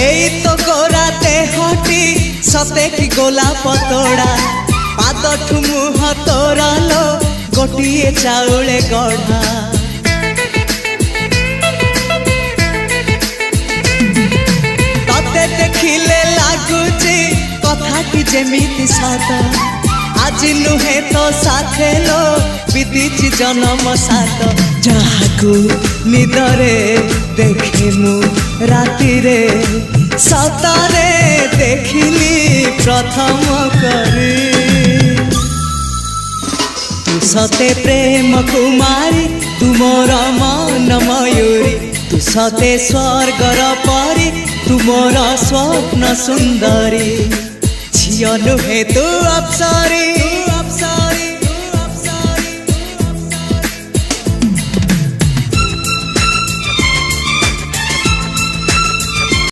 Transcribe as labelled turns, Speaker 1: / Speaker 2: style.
Speaker 1: एई तो गोरा देहटी सते कि गोलाप तोड़ा पाद मुह तोरा लो गोटिए चाउले गढ़ा तते देखिले लागुची कथाटी जेमिति सत आज नुहे तो साथे लो विदिची जन्म सात जहाकू निदरे देखे मु राति रे सतरे देखिली प्रथम करी तू सते प्रेम कुमारी तू मोर मन मयूरी तू सते स्वर्गर परी तू मोर स्वप्न सुंदरी झियो नुहे तू अप्सरी।